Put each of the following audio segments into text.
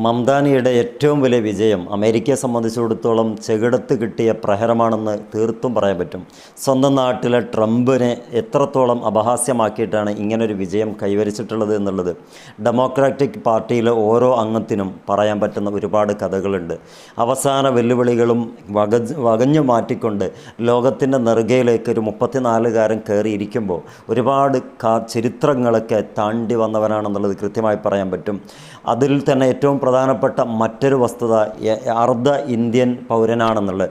മംദാനിയുടെ ഏറ്റവും വലിയ വിജയം അമേരിക്കയെ സംബന്ധിച്ചിടത്തോളം ചെകിടത്ത് കിട്ടിയ പ്രഹരമാണെന്ന് തീർത്തും പറയാൻ പറ്റും. സ്വന്തം നാട്ടിലെ ട്രംപിനെ എത്രത്തോളം അപഹാസ്യമാക്കിയിട്ടാണ് ഇങ്ങനൊരു വിജയം കൈവരിച്ചിട്ടുള്ളത് എന്നുള്ളത് ഡെമോക്രാറ്റിക് പാർട്ടിയിലെ ഓരോ അംഗത്തിനും പറയാൻ പറ്റുന്ന ഒരുപാട് കഥകളുണ്ട്. അവസാന വെല്ലുവിളികളും വകഞ്ഞു മാറ്റിക്കൊണ്ട് ലോകത്തിൻ്റെ നെറുകയിലേക്ക് ഒരു 34കാരൻ കയറിയിരിക്കുമ്പോൾ ഒരുപാട് ചരിത്രങ്ങളൊക്കെ താണ്ടി വന്നവനാണെന്നുള്ളത് കൃത്യമായി പറയാൻ പറ്റും. അതിൽ തന്നെ ഏറ്റവും പ്രധാനപ്പെട്ട മറ്റൊരു വസ്തുത അർദ്ധ ഇന്ത്യൻ പൗരനാണെന്നുള്ളത്.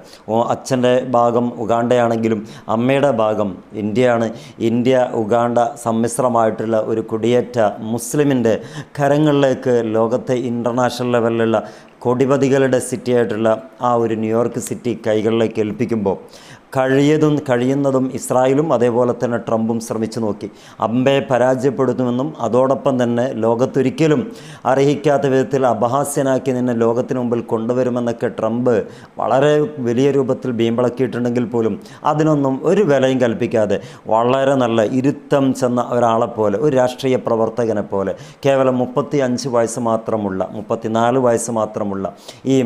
അച്ഛൻ്റെ ഭാഗം ഉഗാണ്ടയാണെങ്കിലും അമ്മയുടെ ഭാഗം ഇന്ത്യയാണ്. ഇന്ത്യ ഉഗാണ്ട സമ്മിശ്രമായിട്ടുള്ള ഒരു കുടിയേറ്റ മുസ്ലിമിൻ്റെ കരങ്ങളിലേക്ക് ലോകത്തെ ഇൻ്റർനാഷണൽ ലെവലിലുള്ള കൊടിപതികളുടെ സിറ്റിയായിട്ടുള്ള ആ ഒരു ന്യൂയോർക്ക് സിറ്റി കൈകളിലേക്ക് ഏൽപ്പിക്കുമ്പോൾ കഴിയുന്നതും ഇസ്രായേലും അതേപോലെ തന്നെ ട്രംപും ശ്രമിച്ചു നോക്കി. അമ്പയെ പരാജയപ്പെടുത്തുമെന്നും അതോടൊപ്പം തന്നെ ലോകത്തൊരിക്കലും അർഹിക്കാത്ത വിധത്തിൽ അപഹാസ്യനാക്കി നിന്നെ ലോകത്തിന് മുമ്പിൽ കൊണ്ടുവരുമെന്നൊക്കെ ട്രംപ് വളരെ വലിയ രൂപത്തിൽ ബീമ്പിളക്കിയിട്ടുണ്ടെങ്കിൽ പോലും അതിനൊന്നും ഒരു വിലയും കൽപ്പിക്കാതെ വളരെ നല്ല ഇരുത്തം ചെന്ന ഒരാളെപ്പോലെ, ഒരു രാഷ്ട്രീയ പ്രവർത്തകനെ പോലെ, കേവലം 35 വയസ്സ് മാത്രമുള്ള 34 വയസ്സ് മാത്രമുള്ള ഈ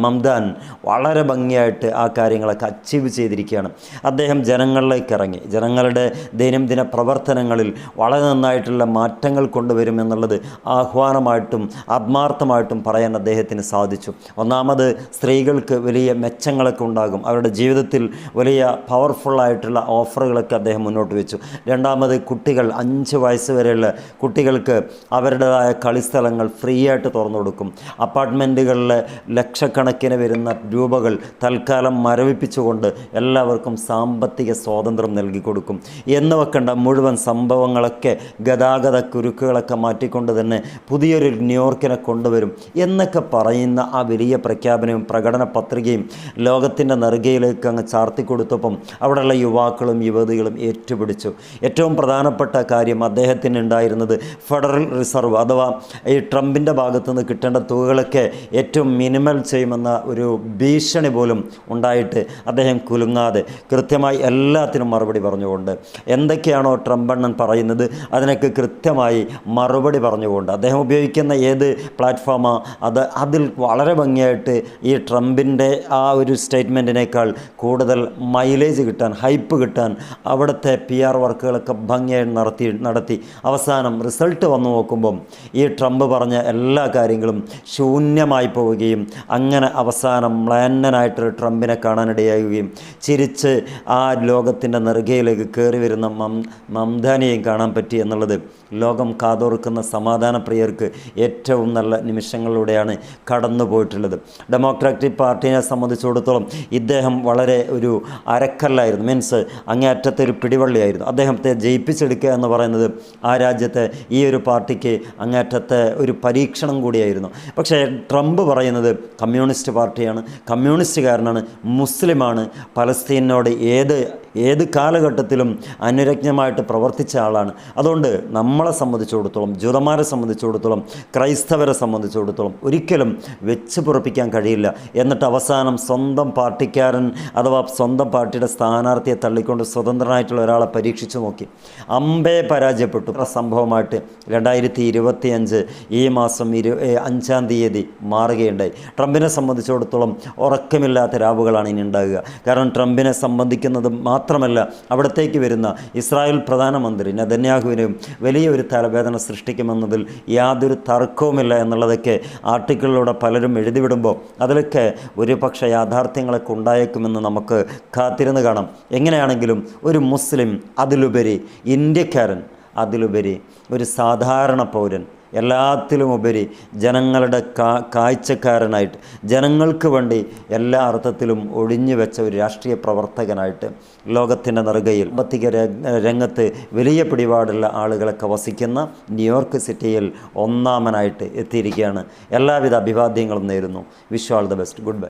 മംദാൻ വളരെ ഭംഗിയായിട്ട് ആ കാര്യങ്ങളൊക്കെ അച്ചീവ് ചെയ്തിരിക്കുകയാണ്. അദ്ദേഹം ജനങ്ങളിലേക്ക് ഇറങ്ങി ജനങ്ങളുടെ ദൈനംദിന പ്രവർത്തനങ്ങളിൽ വളരെ നന്നായിട്ടുള്ള മാറ്റങ്ങൾ കൊണ്ടുവരുമെന്നുള്ളത് ആഹ്വാനമായിട്ടും ആത്മാർത്ഥമായിട്ടും പറയാൻ അദ്ദേഹത്തിന് സാധിച്ചു. ഒന്നാമത് സ്ത്രീകൾക്ക് വലിയ മെച്ചങ്ങളൊക്കെ ഉണ്ടാകും, അവരുടെ ജീവിതത്തിൽ വലിയ പവർഫുള്ളായിട്ടുള്ള ഓഫറുകളൊക്കെ അദ്ദേഹം മുന്നോട്ട് വെച്ചു. രണ്ടാമത് കുട്ടികൾ 5 വയസ്സ് വരെയുള്ള കുട്ടികൾക്ക് അവരുടേതായ കളിസ്ഥലങ്ങൾ ഫ്രീ ആയിട്ട് തുറന്നു കൊടുക്കും. അപ്പാർട്ട്മെൻറ്റുകളിലെ ലക്ഷക്കണക്കിന് വരുന്ന രൂപകൾ തൽക്കാലം മരവിപ്പിച്ചുകൊണ്ട് എല്ലാവർക്കും സാമ്പത്തിക സ്വാതന്ത്ര്യം നൽകിക്കൊടുക്കും എന്ന് വെക്കേണ്ട മുഴുവൻ സംഭവങ്ങളൊക്കെ ഗതാഗത കുരുക്കുകളൊക്കെ മാറ്റിക്കൊണ്ട് തന്നെ പുതിയൊരു ന്യൂയോർക്കിനെ കൊണ്ടുവരും എന്നൊക്കെ പറയുന്ന ആ വലിയ പ്രഖ്യാപനവും പ്രകടന പത്രികയും ലോകത്തിൻ്റെ നെറുകയിലേക്ക് അങ്ങ് ചാർത്തിക്കൊടുത്തപ്പം അവിടെയുള്ള യുവാക്കളും യുവതികളും ഏറ്റുപിടിച്ചു. ഏറ്റവും പ്രധാനപ്പെട്ട കാര്യം അദ്ദേഹത്തിന് ഉണ്ടായിരുന്നത് ഫെഡറൽ റിസർവ് അഥവാ ഈ ട്രംപിൻ്റെ ഭാഗത്തുനിന്ന് കിട്ടേണ്ട തുകകളൊക്കെ ഏറ്റവും മിനിമൽ ചെയ്യുമെന്ന ഒരു ഭീഷണി പോലും ഉണ്ടായിട്ട് അദ്ദേഹം കുലുങ്ങാതെ കൃത്യമായി എല്ലാത്തിനും മറുപടി പറഞ്ഞുകൊണ്ട് എന്തൊക്കെയാണോ ട്രംപണ്ണൻ പറയുന്നത് അതിനൊക്കെ കൃത്യമായി മറുപടി പറഞ്ഞുകൊണ്ട് അദ്ദേഹം ഉപയോഗിക്കുന്ന ഏത് പ്ലാറ്റ്ഫോമാ അതിൽ വളരെ ഭംഗിയായിട്ട് ഈ ട്രംപിൻ്റെ ആ ഒരു സ്റ്റേറ്റ്മെൻറ്റിനേക്കാൾ കൂടുതൽ മൈലേജ് കിട്ടാൻ, ഹൈപ്പ് കിട്ടാൻ അവിടുത്തെ PR വർക്കുകളൊക്കെ ഭംഗിയായി നടത്തി അവസാനം റിസൾട്ട് വന്നു നോക്കുമ്പം ഈ ട്രംപ് പറഞ്ഞ എല്ലാ കാര്യങ്ങളും ശൂന്യമായി പോവുകയും അങ്ങനെ അവസാനം മ്ലാനനായിട്ടൊരു ട്രംപിനെ കാണാനിടയാകുകയും ചിരിച്ച് ആ ലോകത്തിൻ്റെ നെറുകയിലേക്ക് കയറി വരുന്ന മംദാനിയെയും കാണാൻ പറ്റി എന്നുള്ളത് ലോകം കാതോർക്കുന്ന സമാധാനപ്രിയർക്ക് ഏറ്റവും നല്ല നിമിഷങ്ങളിലൂടെയാണ് കടന്നു പോയിട്ടുള്ളത്. ഡെമോക്രാറ്റിക് പാർട്ടിയെ സംബന്ധിച്ചിടത്തോളം ഇദ്ദേഹം വളരെ ഒരു അരക്കല്ലായിരുന്നു, മീൻസ് അങ്ങേയറ്റത്തെ ഒരു പിടിവള്ളിയായിരുന്നു. അദ്ദേഹത്തെ ജയിപ്പിച്ചെടുക്കുക എന്ന് പറയുന്നത് ആ രാജ്യത്തെ ഈ ഒരു പാർട്ടിക്ക് അങ്ങേയറ്റത്തെ ഒരു പരീക്ഷണം കൂടിയായിരുന്നു. പക്ഷേ ട്രംപ് പറയുന്നത് കമ്മ്യൂണിസ്റ്റ് പാർട്ടിയാണ്, കമ്മ്യൂണിസ്റ്റുകാരനാണ്, മുസ്ലിമാണ്, പലസ്തീനോട് ഏത് കാലഘട്ടത്തിലും അനുരജ്ഞമായിട്ട് പ്രവർത്തിച്ച ആളാണ്. അതുകൊണ്ട് നമ്മളെ സംബന്ധിച്ചിടത്തോളം, ജൂതന്മാരെ സംബന്ധിച്ചിടത്തോളം, ക്രൈസ്തവരെ സംബന്ധിച്ചിടത്തോളം ഒരിക്കലും വെച്ച് പൊറപ്പിക്കാൻ കഴിയില്ല. എന്നിട്ട് അവസാനം സ്വന്തം പാർട്ടിക്കാരൻ അഥവാ സ്വന്തം പാർട്ടിയുടെ സ്ഥാനാർത്ഥിയെ തള്ളിക്കൊണ്ട് സ്വതന്ത്രനായിട്ടുള്ള ഒരാളെ പരീക്ഷിച്ചു നോക്കി. അമ്പയെ പരാജയപ്പെട്ടു. സംഭവമായിട്ട് 2025 ഈ മാസം 5-ാം തീയതി മാറുകയുണ്ടായി. ട്രംപിനെ സംബന്ധിച്ചിടത്തോളം ഉറക്കമില്ലാത്ത രാവുകളാണ് ഇനി ഉണ്ടാകുക. കാരണം ട്രംപിനെ സംബന്ധിക്കുന്നത് മാത്രമല്ല, അവിടത്തേക്ക് വരുന്ന ഇസ്രായേൽ പ്രധാനമന്ത്രി നെതന്യാഹുവിനും വലിയൊരു തലവേദന സൃഷ്ടിക്കുമെന്നതിൽ യാതൊരു തർക്കവുമില്ല എന്നുള്ളതൊക്കെ ആർട്ടിക്കിളിലൂടെ പലരും എഴുതിവിടുമ്പോൾ അതിലൊക്കെ ഒരുപക്ഷെ യാഥാർത്ഥ്യങ്ങളൊക്കെ ഉണ്ടായേക്കുമെന്ന് നമുക്ക് കാത്തിരുന്ന് കാണാം. എങ്ങനെയാണെങ്കിലും ഒരു മുസ്ലിം, അതിലുപരി ഇന്ത്യക്കാരൻ, അതിലുപരി ഒരു സാധാരണ പൗരൻ, എല്ലാത്തിലുമുപരി ജനങ്ങളുടെ കാഴ്ചക്കാരനായിട്ട് ജനങ്ങൾക്ക് വേണ്ടി എല്ലാ അർത്ഥത്തിലും ഒഴിഞ്ഞു വെച്ച ഒരു രാഷ്ട്രീയ പ്രവർത്തകനായിട്ട് ലോകത്തിൻ്റെ നെറുകയിൽ സാമ്പത്തിക രംഗത്ത് വലിയ പിടിപാടുള്ള ആളുകളൊക്കെ വസിക്കുന്ന ന്യൂയോർക്ക് സിറ്റിയിൽ ഒന്നാമനായിട്ട് എത്തിയിരിക്കുകയാണ്. എല്ലാവിധ അഭിവാദ്യങ്ങളും നേരുന്നു. Wish all the best. Good bye.